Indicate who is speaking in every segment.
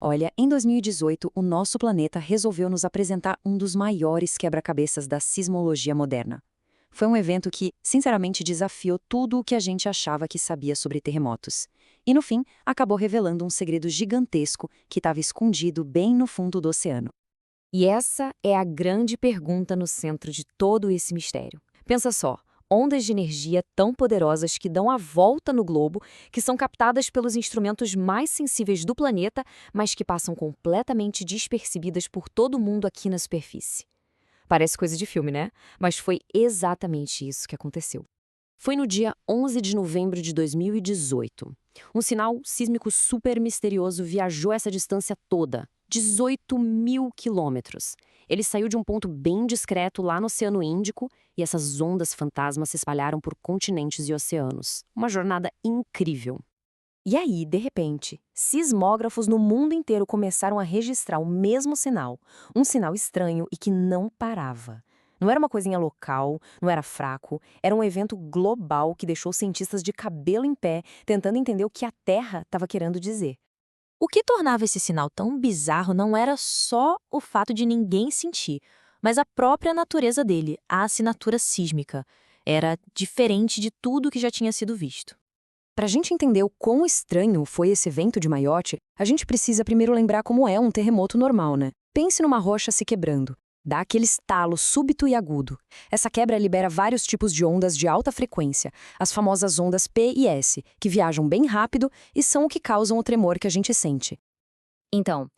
Speaker 1: Olha, em 2018, o nosso planeta resolveu nos apresentar um dos maiores quebra-cabeças da sismologia moderna. Foi um evento que, sinceramente, desafiou tudo o que a gente achava que sabia sobre terremotos. E, no fim, acabou revelando um segredo gigantesco que estava escondido bem no fundo do oceano.
Speaker 2: E essa é a grande pergunta no centro de todo esse mistério. Pensa só, ondas de energia tão poderosas que dão a volta no globo, que são captadas pelos instrumentos mais sensíveis do planeta, mas que passam completamente despercebidas por todo mundo aqui na superfície. Parece coisa de filme, né? Mas foi exatamente isso que aconteceu. Foi no dia 11 de novembro de 2018. Um sinal sísmico super misterioso viajou essa distância toda, 18 mil quilômetros. Ele saiu de um ponto bem discreto lá no Oceano Índico e essas ondas fantasmas se espalharam por continentes e oceanos. Uma jornada incrível. E aí, de repente, sismógrafos no mundo inteiro começaram a registrar o mesmo sinal, um sinal estranho e que não parava. Não era uma coisinha local, não era fraco, era um evento global que deixou cientistas de cabelo em pé, tentando entender o que a Terra estava querendo dizer.
Speaker 3: O que tornava esse sinal tão bizarro não era só o fato de ninguém sentir, mas a própria natureza dele, a assinatura sísmica. Era diferente de tudo que já tinha sido visto.
Speaker 1: Para a gente entender o quão estranho foi esse evento de Mayotte, a gente precisa primeiro lembrar como é um terremoto normal, né? Pense numa rocha se quebrando. Dá aquele estalo súbito e agudo. Essa quebra libera vários tipos de ondas de alta frequência, as famosas ondas P e S, que viajam bem rápido e são o que causam o tremor que a gente sente.
Speaker 2: Então,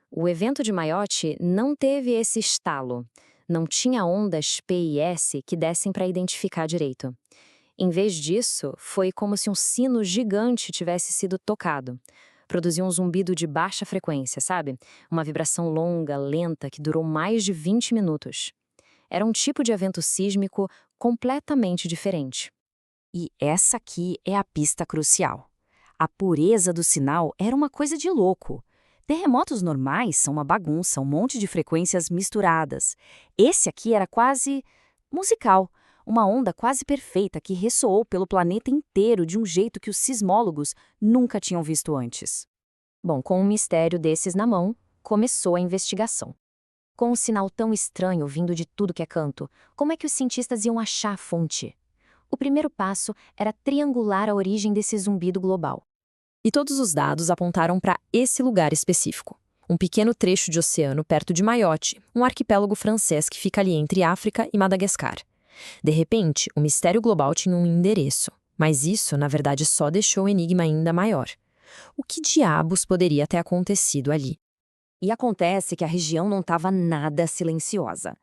Speaker 2: o evento de Mayotte não teve esse estalo. Não tinha ondas P e S que dessem para identificar direito. Em vez disso, foi como se um sino gigante tivesse sido tocado. Produziu um zumbido de baixa frequência, sabe? Uma vibração longa, lenta, que durou mais de 20 minutos. Era um tipo de evento sísmico completamente diferente.
Speaker 1: E essa aqui é a pista crucial. A pureza do sinal era uma coisa de louco. Terremotos normais são uma bagunça, um monte de frequências misturadas. Esse aqui era quase musical, uma onda quase perfeita que ressoou pelo planeta inteiro de um jeito que os sismólogos nunca tinham visto antes.
Speaker 2: Bom, com um mistério desses na mão, começou a investigação. Com um sinal tão estranho vindo de tudo que é canto, como é que os cientistas iam achar a fonte? O primeiro passo era triangular a origem desse zumbido global.
Speaker 3: E todos os dados apontaram para esse lugar específico. Um pequeno trecho de oceano perto de Mayotte, um arquipélago francês que fica ali entre África e Madagascar. De repente, o mistério global tinha um endereço, mas isso, na verdade, só deixou o enigma ainda maior. O que diabos poderia ter acontecido ali?
Speaker 2: E acontece que a região não estava nada silenciosa.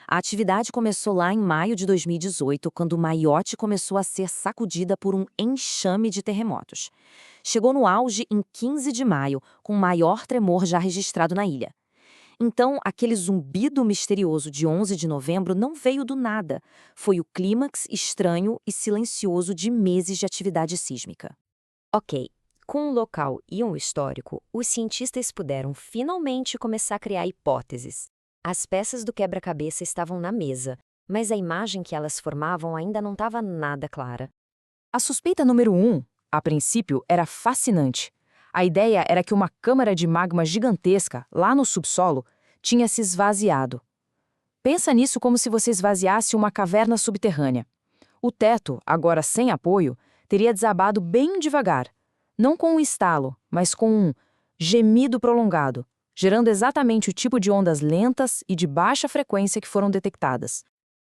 Speaker 2: A atividade começou lá em maio de 2018, quando Mayotte começou a ser sacudida por um enxame de terremotos. Chegou no auge em 15 de maio, com o maior tremor já registrado na ilha. Então, aquele zumbido misterioso de 11 de novembro não veio do nada. Foi o clímax estranho e silencioso de meses de atividade sísmica. Ok, com um local e um histórico, os cientistas puderam finalmente começar a criar hipóteses. As peças do quebra-cabeça estavam na mesa, mas a imagem que elas formavam ainda não estava nada clara.
Speaker 1: A suspeita número 1, a princípio, era fascinante. A ideia era que uma câmara de magma gigantesca, lá no subsolo, tinha se esvaziado. Pensa nisso como se você esvaziasse uma caverna subterrânea. O teto, agora sem apoio, teria desabado bem devagar, não com um estalo, mas com um gemido prolongado, gerando exatamente o tipo de ondas lentas e de baixa frequência que foram detectadas.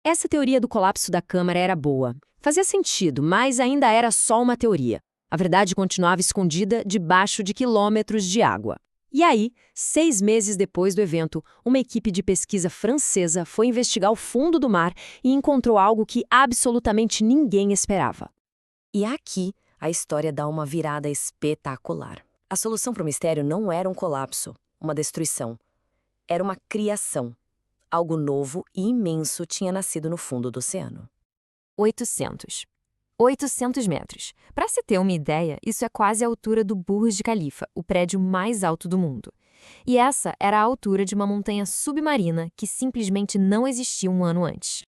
Speaker 2: Essa teoria do colapso da câmara era boa. Fazia sentido, mas ainda era só uma teoria. A verdade continuava escondida debaixo de quilômetros de água. E aí, 6 meses depois do evento, uma equipe de pesquisa francesa foi investigar o fundo do mar e encontrou algo que absolutamente ninguém esperava.
Speaker 1: E aqui, a história dá uma virada espetacular. A solução para o mistério não era um colapso, uma destruição. Era uma criação. Algo novo e imenso tinha nascido no fundo do oceano.
Speaker 2: 800 metros. Para se ter uma ideia, isso é quase a altura do Burj Khalifa, o prédio mais alto do mundo. E essa era a altura de uma montanha submarina que simplesmente não existia um ano antes.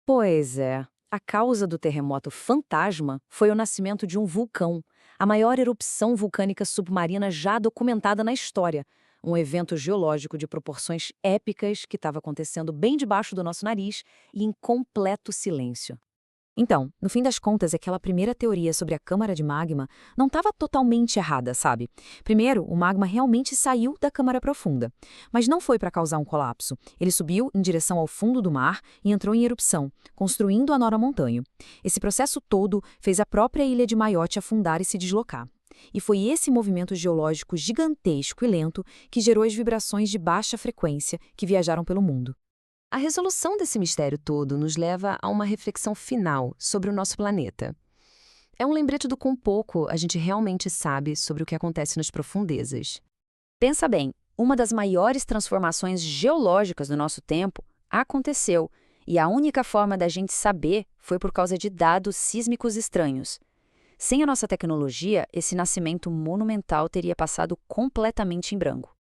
Speaker 1: Pois é. A causa do terremoto fantasma foi o nascimento de um vulcão, a maior erupção vulcânica submarina já documentada na história. Um evento geológico de proporções épicas que estava acontecendo bem debaixo do nosso nariz e em completo silêncio.
Speaker 2: Então, no fim das contas, aquela primeira teoria sobre a câmara de magma não estava totalmente errada, sabe? Primeiro, o magma realmente saiu da câmara profunda, mas não foi para causar um colapso. Ele subiu em direção ao fundo do mar e entrou em erupção, construindo a Nora Montanho. Esse processo todo fez a própria ilha de Mayotte afundar e se deslocar. E foi esse movimento geológico gigantesco e lento que gerou as vibrações de baixa frequência que viajaram pelo mundo. A resolução desse mistério todo nos leva a uma reflexão final sobre o nosso planeta. É um lembrete do quão pouco a gente realmente sabe sobre o que acontece nas profundezas. Pensa bem, uma das maiores transformações geológicas do nosso tempo aconteceu, e a única forma da gente saber foi por causa de dados sísmicos estranhos. Sem a nossa tecnologia, esse nascimento monumental teria passado completamente em branco.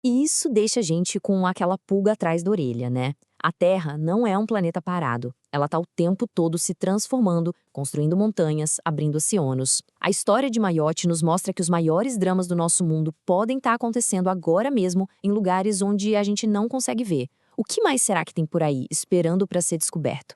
Speaker 3: E isso deixa a gente com aquela pulga atrás da orelha, né? A Terra não é um planeta parado. Ela está o tempo todo se transformando, construindo montanhas, abrindo oceanos. A história de Mayotte nos mostra que os maiores dramas do nosso mundo podem estar acontecendo agora mesmo em lugares onde a gente não consegue ver. O que mais será que tem por aí, esperando para ser descoberto?